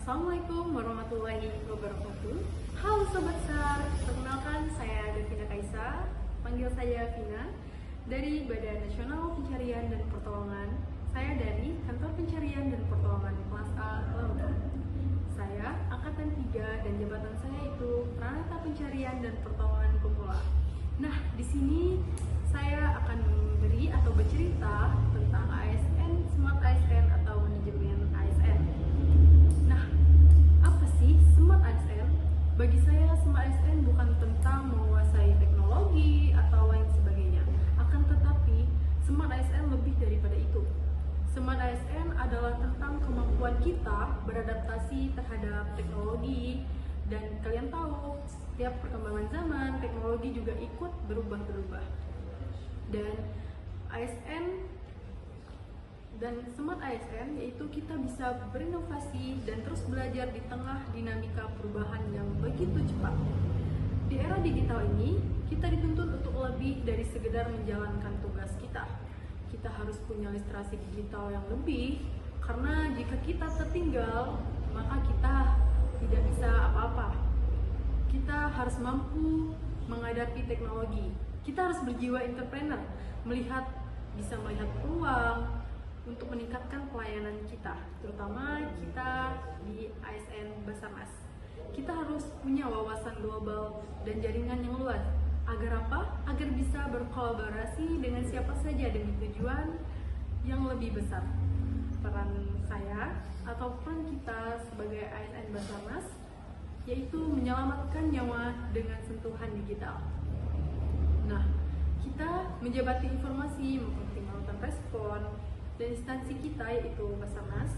Assalamualaikum warahmatullahi wabarakatuh. Halo Sobat SAR, perkenalkan saya Devina Kaisa, panggil saya Vina, dari Badan Nasional Pencarian dan Pertolongan. Saya dari Kantor Pencarian dan Pertolongan kelas A Lampung. Saya Angkatan 3 dan jabatan saya itu Pranata Pencarian dan Pertolongan Pemula. Nah, di sini saya akan memberi atau bercerita tentang ASN, Smart ASN atau manajemen ASN. Nah, apa sih Smart ASN? Bagi saya, Smart ASN bukan tentang menguasai teknologi atau lain sebagainya. Akan tetapi, Smart ASN lebih daripada itu. Smart ASN adalah tentang kemampuan kita beradaptasi terhadap teknologi. Dan kalian tahu, setiap perkembangan zaman, teknologi juga ikut berubah-berubah. Dan ASN dan Smart ASN yaitu kita bisa berinovasi dan terus belajar di tengah dinamika perubahan yang begitu cepat. Di era digital ini, kita dituntut untuk lebih dari sekedar menjalankan tugas kita. Kita harus punya literasi digital yang lebih, karena jika kita tertinggal, maka kita tidak bisa apa-apa. Kita harus mampu menghadapi teknologi. Kita harus berjiwa entrepreneur, bisa melihat peluang untuk meningkatkan pelayanan kita, terutama kita di ASN Basarnas. Kita harus punya wawasan global dan jaringan yang luas. Agar apa? Agar bisa berkolaborasi dengan siapa saja demi tujuan yang lebih besar. Peran saya atau peran kita sebagai ASN Basarnas yaitu menyelamatkan nyawa dengan sentuhan digital. Nah, kita menjabati informasi, mengoptimalkan respon, dan instansi kita yaitu Basarnas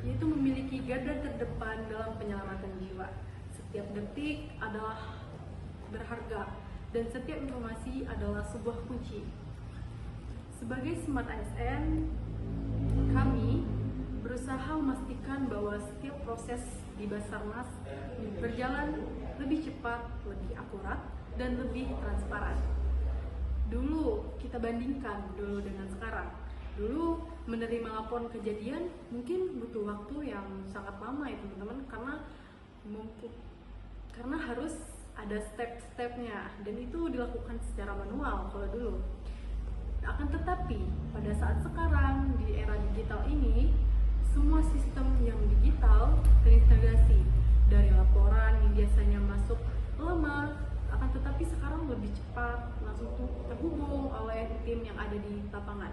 yaitu memiliki garda terdepan dalam penyelamatan jiwa. Setiap detik adalah berharga dan setiap informasi adalah sebuah kunci. Sebagai Smart ASN, kami berusaha memastikan bahwa setiap proses di Basarnas berjalan lebih cepat, lebih akurat, dan lebih transparan. Dulu kita bandingkan dulu dengan sekarang. Dulu menerima laporan kejadian mungkin butuh waktu yang sangat lama ya teman-teman, karena harus ada step-stepnya dan itu dilakukan secara manual kalau dulu. Akan tetapi pada saat sekarang di era digital ini, semua sistem yang digital terintegrasi. Dari laporan yang biasanya masuk lama, akan tetapi sekarang lebih cepat, langsung terhubung oleh tim yang ada di lapangan.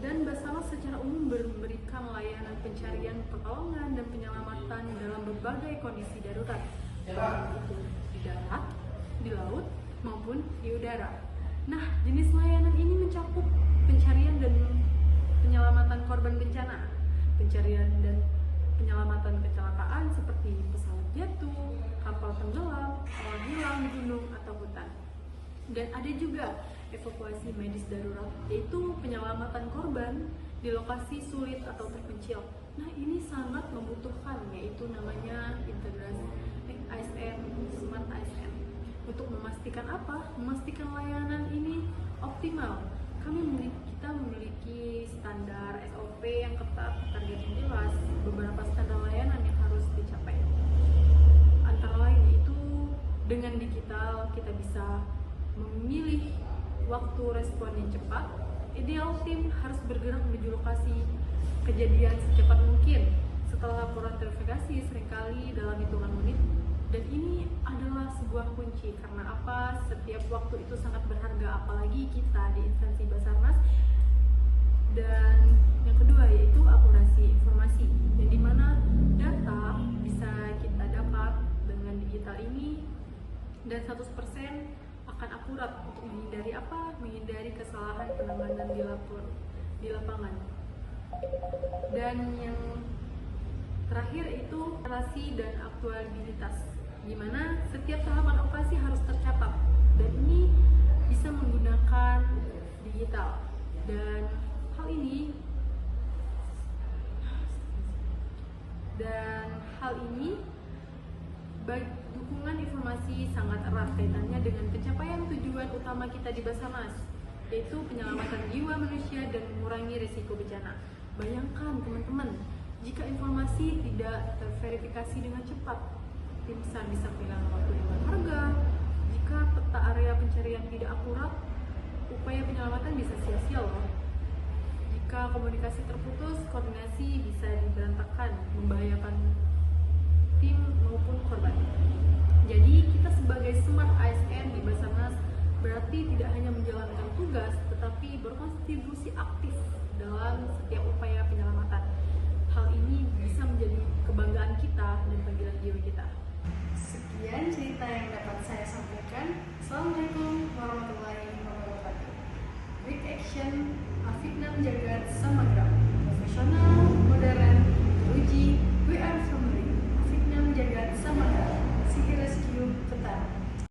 Dan Basarnas secara umum memberikan layanan pencarian, pertolongan, dan penyelamatan dalam berbagai kondisi darurat, baik itu di darat, di laut, maupun di udara. Nah, jenis layanan ini mencakup pencarian dan penyelamatan korban bencana, pencarian dan penyelamatan kecelakaan seperti pesawat jatuh, kapal tenggelam, orang hilang di gunung atau hutan. Dan ada juga evakuasi medis darurat, yaitu penyelamatan korban di lokasi sulit atau terpencil. Nah, ini sangat membutuhkan, yaitu namanya integrasi ASN, Smart ASN. Untuk memastikan apa? Memastikan layanan ini optimal. Kita memiliki standar SOP yang ketat, target yang jelas, beberapa standar layanan yang harus dicapai. Antara lain yaitu dengan digital kita bisa memilih waktu respon yang cepat. Ideal tim harus bergerak menuju lokasi kejadian secepat mungkin setelah laporan terverifikasi seringkali dalam hitungan menit. Dan ini adalah sebuah kunci, karena apa? Setiap waktu itu sangat berharga, apalagi kita di instansi Basarnas. Dan yang kedua yaitu akurasi informasi, yang dimana data bisa kita dapat dengan digital ini dan 100% akan akurat untuk menghindari apa? Menghindari kesalahan penanganan di lapangan. Dan yang terakhir itu operasi dan aktualitas, di mana setiap tahapan operasi harus tercatat, dan ini bisa menggunakan digital. Dan hal ini bagi dukungan informasi sangat erat kaitannya dengan pencapaian tujuan utama kita di Basarnas, yaitu penyelamatan jiwa manusia dan mengurangi risiko bencana. Bayangkan teman-teman, Jika informasi tidak terverifikasi dengan cepat, tim SAR bisa kehilangan waktu yang berharga. Jika peta area pencarian tidak akurat, upaya penyelamatan bisa sia-sia loh. Jika komunikasi terputus, koordinasi bisa diberantakan, membahayakan tim maupun korban. Jadi kita sebagai Smart ASN di Basarnas berarti tidak hanya menjalankan tugas, tetapi berkontribusi aktif dalam setiap upaya penyelamatan. Hal ini bisa menjadi kebanggaan kita dan panggilan jiwa kita. Sekian cerita yang dapat saya sampaikan. Assalamualaikum warahmatullahi wabarakatuh.